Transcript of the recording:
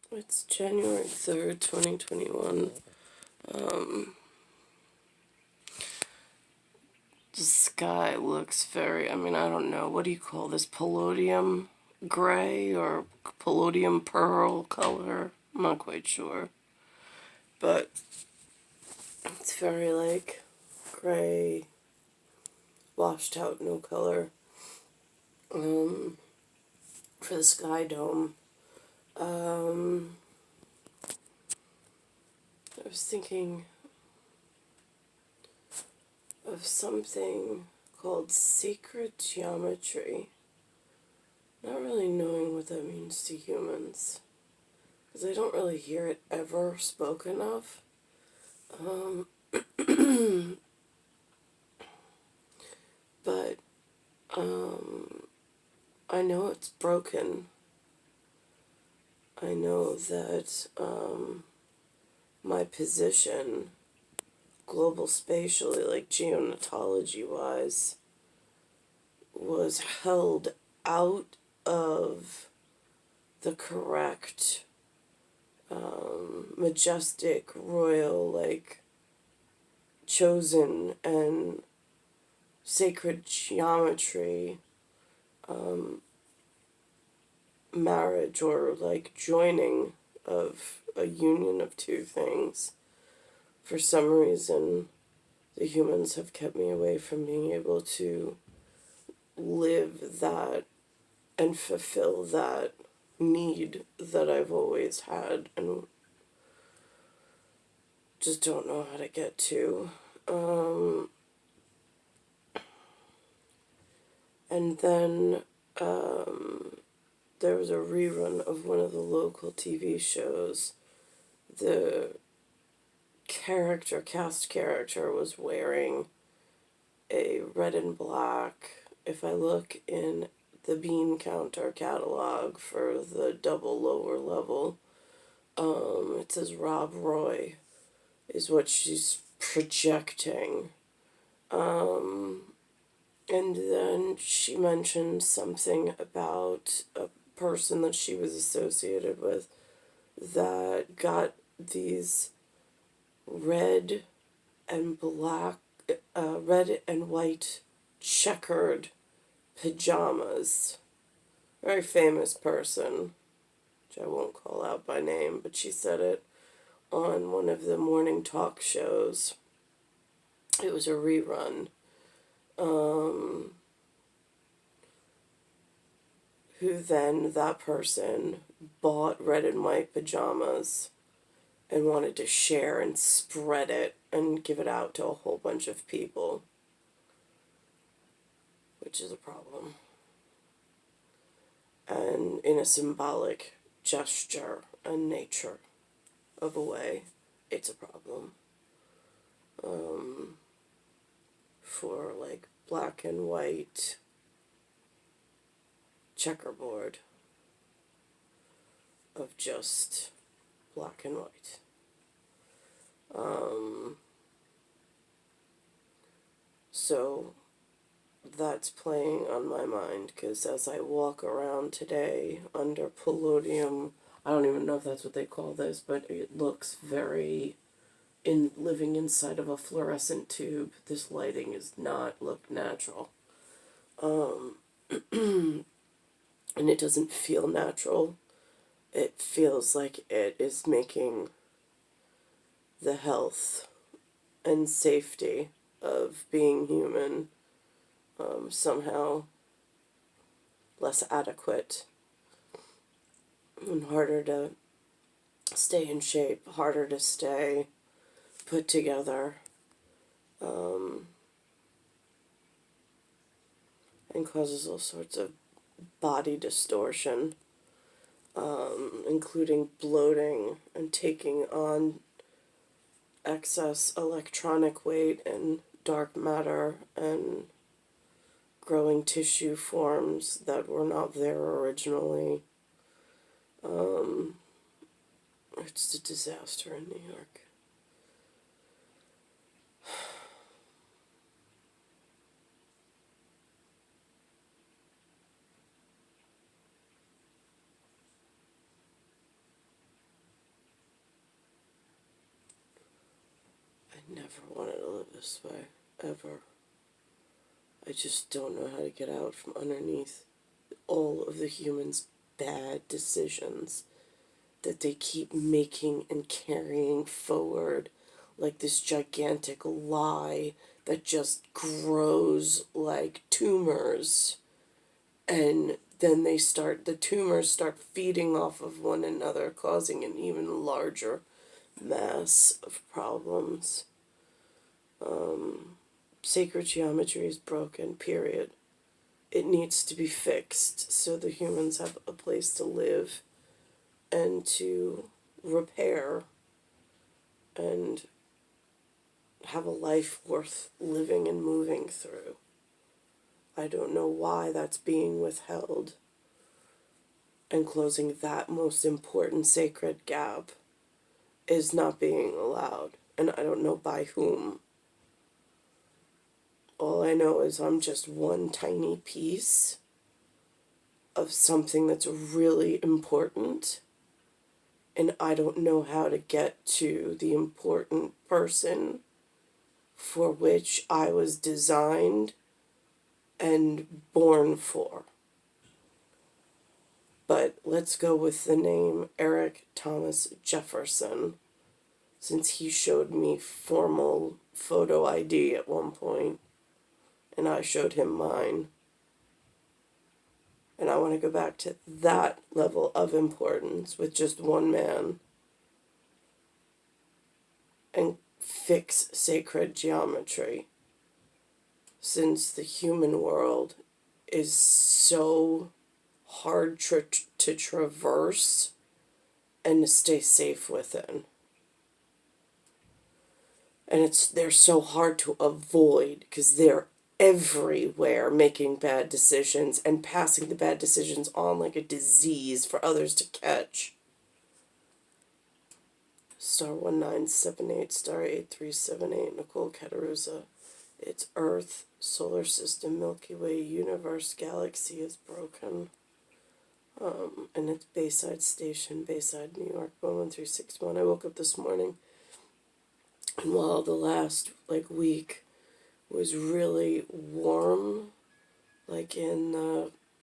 It's January 3rd, 2021. The sky looks very, I don't know, what do you call this? Palladium gray or palladium pearl color? I'm not quite sure. But it's very, like, gray, washed out, no color. For the sky dome. I was thinking of something called sacred geometry. Not really knowing what that means to humans, because I don't really hear it ever spoken of. But I know it's broken. I know that my position, global spatially, like geonatology wise, was held out of the correct, majestic, royal, like, chosen and sacred geometry marriage or like joining of a union of two things. For some reason, the humans have kept me away from being able to live that and fulfill that need that I've always had and just don't know how to get to. And then there was a rerun of one of the local TV shows. The cast character was wearing a red and black. If I look in the bean counter catalog for the double lower level, it says Rob Roy is what she's projecting. And then she mentioned something about a person that she was associated with that got these red and black, red and white checkered pajamas. Very famous person, which I won't call out by name, but she said it on one of the morning talk shows. It was a rerun. Who then, that person, bought red and white pajamas and wanted to share and spread it and give it out to a whole bunch of people, which is a problem. And in a symbolic gesture and nature of a way, it's a problem. For like black and white checkerboard of just black and white. So that's playing on my mind because as I walk around today under palladium, I don't even know if that's what they call this, but it looks very in living inside of a fluorescent tube. This lighting is not look natural. And it doesn't feel natural. It feels like it is making the health and safety of being human somehow less adequate and harder to stay in shape, harder to stay put together, and causes all sorts of body distortion, including bloating and taking on excess electronic weight and dark matter and growing tissue forms that were not there originally. It's a disaster in New York. never wanted to live this way, ever. I just don't know how to get out from underneath all of the humans' bad decisions that they keep making and carrying forward like this gigantic lie that just grows like tumors. And then the tumors start feeding off of one another, causing an even larger mass of problems. Sacred geometry is broken, period. It needs to be fixed so the humans have a place to live and to repair and have a life worth living and moving through. I don't know why that's being withheld, and closing that most important sacred gap is not being allowed, and I don't know by whom. All I know is I'm just one tiny piece of something that's really important, and I don't know how to get to the important person for which I was designed and born for. But let's go with the name Eric Thomas Jefferson, since he showed me formal photo ID at one point, and I showed him mine. And I want to go back to that level of importance with just one man and fix sacred geometry, since the human world is so hard to traverse and to stay safe within. And they're so hard to avoid because they're everywhere making bad decisions and passing the bad decisions on like a disease for others to catch. Star 1978, star 8378, Nicole Catarusa. It's Earth, solar system, Milky Way, universe, galaxy is broken. And it's Bayside Station, Bayside, New York, 11361. I woke up this morning, and while the last week was really warm, like in the